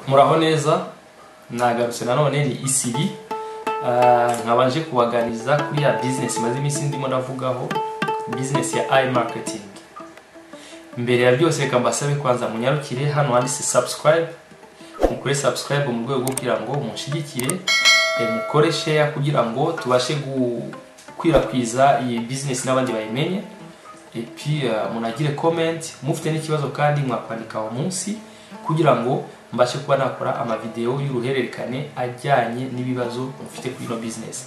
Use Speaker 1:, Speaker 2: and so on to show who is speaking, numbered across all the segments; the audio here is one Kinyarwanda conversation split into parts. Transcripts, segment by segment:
Speaker 1: Muraho neza, nagarutse nanone ni Isiri. Nkabanje kubaganiza kuri ya business maze iminsi ndimo navugaho, business ya iMarketing. Mbere ya byose reka mbasabe kwanza munyarukire hano handitse subscribe, mukore subscribe mu rwego kugira ngo munshigikire, mukore share kugira ngo tubashe gukwirakwiza iyi business n'abandi bayimenye. Et puis munagire comment, mufite n'ikibazo kandi mwakwandika aho munsi kugira ngo mbashe kuba nakora ama video y'uruhererekane ajyanye n'ibibazo mufite kuri no business.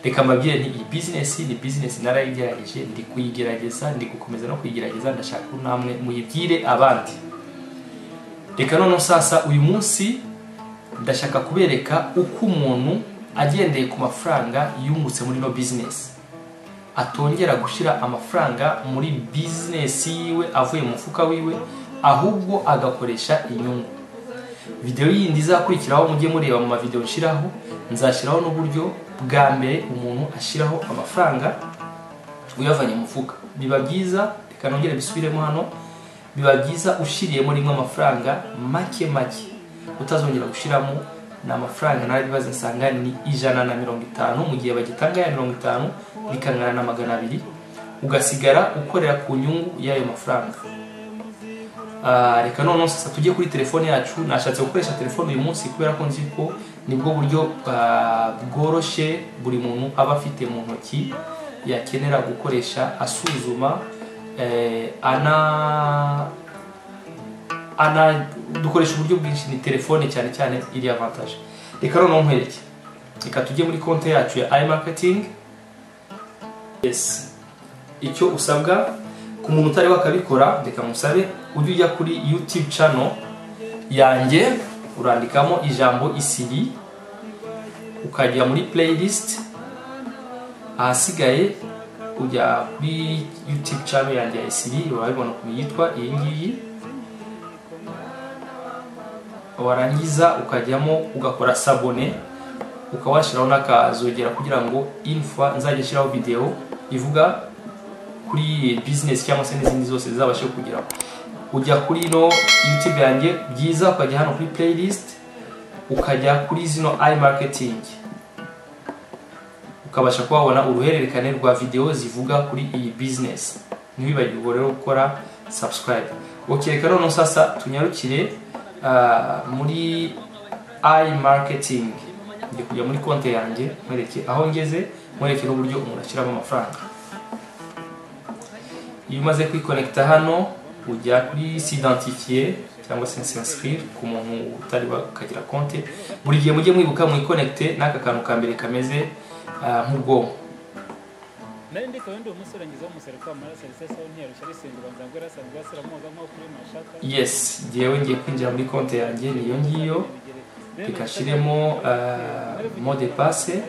Speaker 1: Reka mbabwire ni iyi business ni business narayigerageje, ndi kuyigerageza, ndi gukomeza no kuyigerageza, ndashaka ko namwe muyibwire abandi. Reka none sasa uyu munsi ndashaka kubereka uko umuntu agendeye ku mafaranga yungutse muri no business atongera gushira amafaranga muri business yiwe avuye mu mufuka wiwe, ahubwo agakoresha inyungu. Video yindi izakurikiraho mujye mureba mu video nshiraho, nzashiraho n'uburyo bwa mbere umuntu ashiraho amafaranga uyavanye mu mufuka. Biba byiza, reka nongere bisubiremo hano, biba byiza ushiriyemo rimwe amafaranga make utazongera gushiramo na amafaranga narabibaze nsanga ni 150 mu gihe bagitanga ya 50 bikangana na 200, ugasigara ukorera ku nyungu y'ayo mafaranga. Reka none sasa tujye kuri telefone yacu. Nashatse gukoresha telefone uyu munsi kubera ko nzi ko nibwo buryo bworoshe buri muntu aba afite mu ntoki yakenera gukoresha asuzuma, dukoresha uburyo bwinshi, ni telefone cyane cyane iri avantage. Reka none nkwereke, reka tujye muri konti yacu ya iMarketing. Yes, icyo usabwa ku muntu utari wakabikora, reka musabe ujye ujya kuri YouTube channel yanjye, urandikamo ijambo Isiri, ukajya muri playlist, ahasigaye ujya kuri YouTube channel yanjye ya Isiri, urabibona uko yitwa iyi ngiyi. Warangiza ukajyamo ugakora sabone, ukawashiraho n'akazogera kugira ngo info nzajye shiraho video ivuga kuri business cyangwa se n'izindi zose zizabashe kugira. Ujya kuri no YouTube yanjye, byiza ukajya hano kuri playlist, ukajya kuri zino iMarketing, ukabasha kubona uruhererekane rwa video zivuga kuri iyi business. Ntibibagirwe rero gukora subscribe. Okay, reka none sasa tunyarukire muri iMarketing. Ndi kujya muri konti yanjye, mwereke aho ngeze, mwereke n'uburyo umuntu ashyiramo amafaranga. Iyo umaze kwiconnecta hano, ujya kuri s'identifier cyangwa se s'inscrire ku muntu utari bakagira konti. Buri gihe mujye mwibuka mwiconnecte n'aka kantu ka mbere kameze nk'ubwonko. Yes, jewe ngiye kwinjira muri konti yanjye, niyo ngiyo. Reka shiremo mot de passe.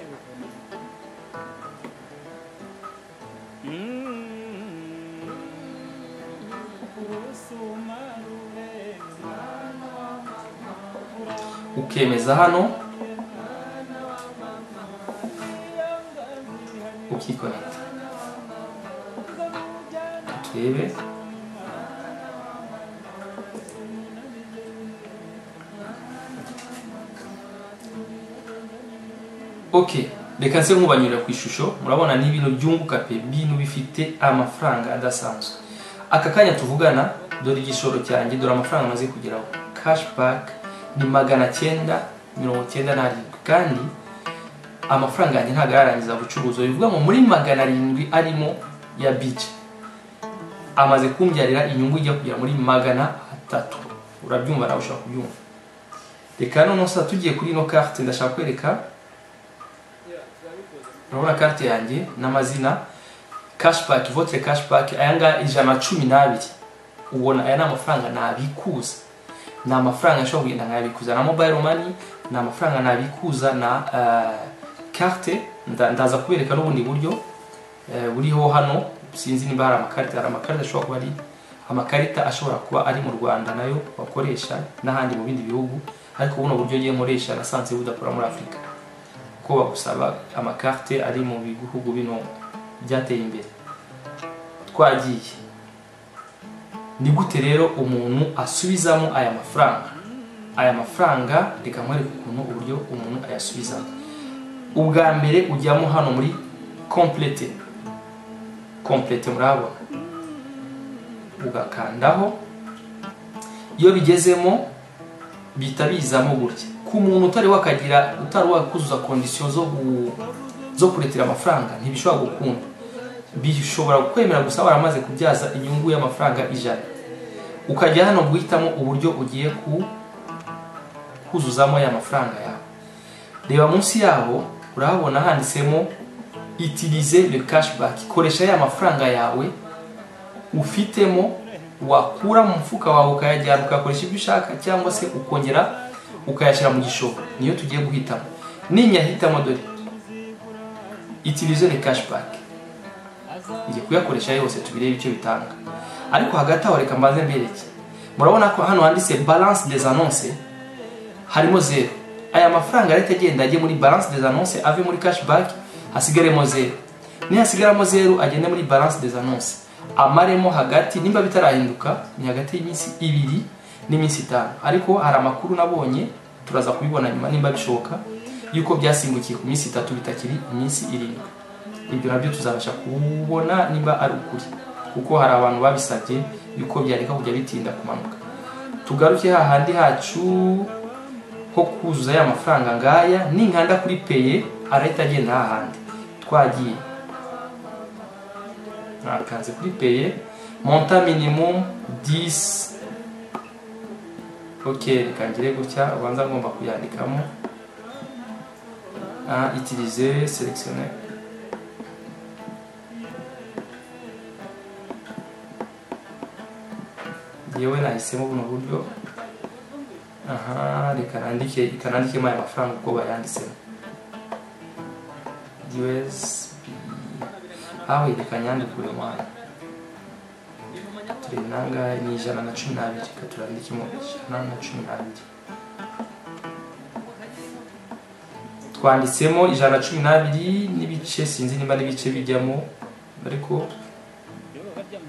Speaker 1: Ukemeza hano, ukikonekta. Turebe. Okay, reka nse nkubanyurira ku ishusho. Murabona ni ibintu byunguka pe, bintu bifite amafaranga adasanzwe. Aka kanya tuvugana, dore igishoro cyanjye, dore amafaranga maze kugeraho. Cashback ni 997, kandi amafaranga yanjye ntago yarangiza gucuruza. Bivuga ngo muri 700 arimo ya bice amaze kumbyarira inyungu ijya kugera muri 300. Urabyumva nawe ushaka kubyumva. Reka none sasa tugiye kuri no carte, ndashaka kwereka. Urabona carte yanjye n'amazina, cashback, votre cashback, ayanga 112. Ubona aya n'amafaranga nabikuza, na amafaranga ashobora kugenda nkabikuza na mobile money, na amafaranga nabikuza na carte. Ndaza kubereka n'ubundi buryo buriho hano. Sinzi niba hari amakarita, hari amakarita ashobora kuba ari amakarita ashobora kuba ari mu Rwanda nayo bakoresha n'ahandi mu bindi bihugu, ariko buno buryo ngiye nkoresha nasanze budakora muri Afrika, ko bagusaba amakarte ari mu bihugu bino byateye imbere. Twagiye ni gute rero umuntu asubizamo aya mafaranga? aya mafaranga reka nkwereke ukuntu uburyo umuntu ayasubiza. Ubwa mbere ujyamo hano muri complete murabona, ugakandaho. Iyo bigezemo bita bizamo gutya. Ku muntu utari wakuzuza condition zo kuretera amafaranga ntibishobora gukunda. Bishobora kwemera gusa waramaze kubyaza inyungu y'amafaranga 100. Ukajya hano guhitamo uburyo ugiye kuzuzamo ya mafaranga yawe. Reba munsi yaho urahabona handitsemo utiliser le cashback. Koresha ya mafaranga yawe ufitemo, wakura mu mfuka wawe ukayajyana ukakoresha ibyo ushaka, cyangwa se ukongera ukayashyira mu gishoro. Niyo tugiye guhitamo. Ninyahitamo dore utiliser le cashback, igiye kuyakoresha yose tubirebe icyo bitanga. Ariko hagati aho reka mbaze mbereke. Murabona ko hano handitse balance des annonces harimo 0. Aya mafaranga leta agenda ajye muri balance des annonces, ave muri cashback hasigaremo 0. Ni hasigaramo 0 agende muri balance des annonces, amaremo hagati, nimba bitarahinduka ni hagati y'iminsi 2 n'iminsi 5. Ariko hari amakuru nabonye turaza kubibona nyuma nimba bishoboka yuko byasimbukiye ku minsi 3 bitakiri iminsi 7. Ibyo nabyo tuzabasha kubona nimba ari ukuri, kuko hari abantu babisabye yuko byareka kujya bitinda kumanuka. Tugaruke hahandi hacu ho kuzuza ya mafaranga ngaya. Ninkanda kuri paye arahita agenda hahandi twagiye. Nakanze kuri paye, montant minimum 10. Okay, reka ngire gutya, ubanza ngomba kuyandikamo. Utiliser, sélectionner. Yewe nahisemo buno buryo. Reka nandike aya mafaranga uko bayanditsemo. USB. Reka nyandikure mwana. Turi nanga ni 112. Reka turandikemo 112. Twanditsemo 112 n'ibice, sinzi nimba n'ibice bijyamo, ariko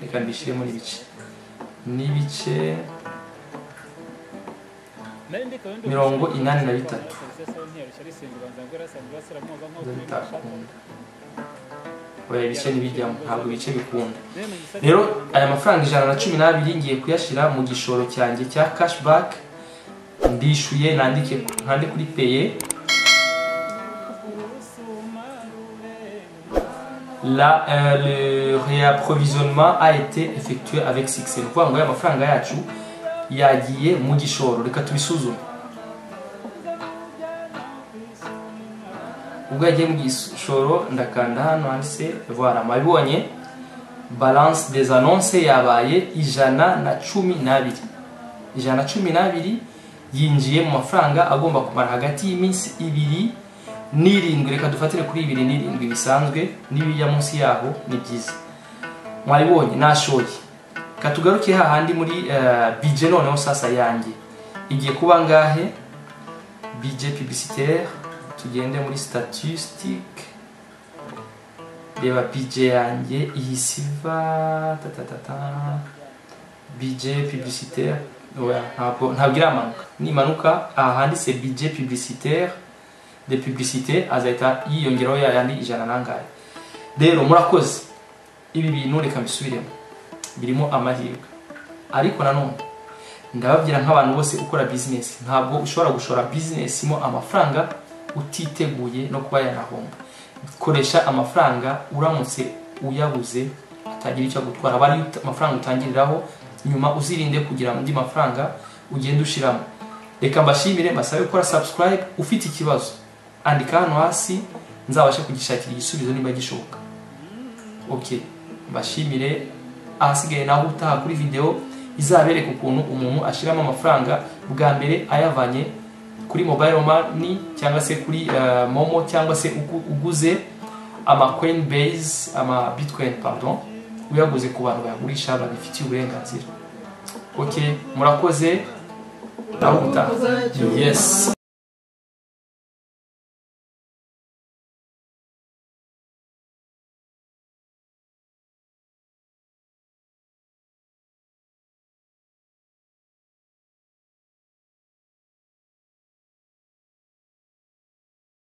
Speaker 1: reka mbishiremo n'ibice 83. Oya, ibice ntibijyamo, ntabwo ibice bikunda. Rero aya mafaranga 112 ngiye kuyashyira mu gishoro cyanjye cya cashback. Ndishuye, nandike kuri paye. Le réapprovisionnement a été effectué avec succès. Ni ukuvuga ngo aya mafaranga yacu yagiye mu gishoro. Reka tubisuzume. Ubwo yagiye mu gishoro ndakanda hano handitse voilà, mabibonye balance des annonces yabaye 112. 112 yinjiye mu mafaranga agomba kumara hagati y'iminsi 2 n'irindwi. Reka dufatire kuri 2 n'irindwi bisanzwe, n'ibijya munsi yaho ni byiza. Mwabibonye nashoye. Katugaruke hahandi muri budget noneho sasa yanjye igiye kuba ngahe. Budget publicitaire, tugende muri statistique. Reba budget yanjye ihisiva budget publicitaire. Ntabwo iramanuka. Nimanuka ahanditse budget publicitaire de publicité azahita yiyongeraho yayandi 100 nangahe. Rero murakoze, ibi bintu reka mbisubiremo, birimo amahirwe. Ariko nanone ndababwira nk'abantu bose ukora business, ntabwo ushobora gushora business mo amafaranga utiteguye no kuba yanahomba. Koresha amafaranga uramutse uyabuze atagira icyo gutwara. Bari amafaranga utangiriraho, nyuma uzirinde kugira andi mafaranga ugenda ushiramo. Reka mbashimire, mbasabe gukora subscribe. Ufite ikibazo andika hano hasi, nzabasha kugishakira igisubizo nimba gishoboka. Okay, mbashimire. Ahasigaye naho utaha kuri video izabereka ukuntu umuntu ashiramo amafaranga bwa mbere ayavanye kuri mobile money cyangwa se kuri Momo, cyangwa se uguze ama Coinbase, ama Bitcoin pardon, uyaguze ku bantu bayagurisha babifitiye uburenganzira. Okay, murakoze. Naho utaha. Yes.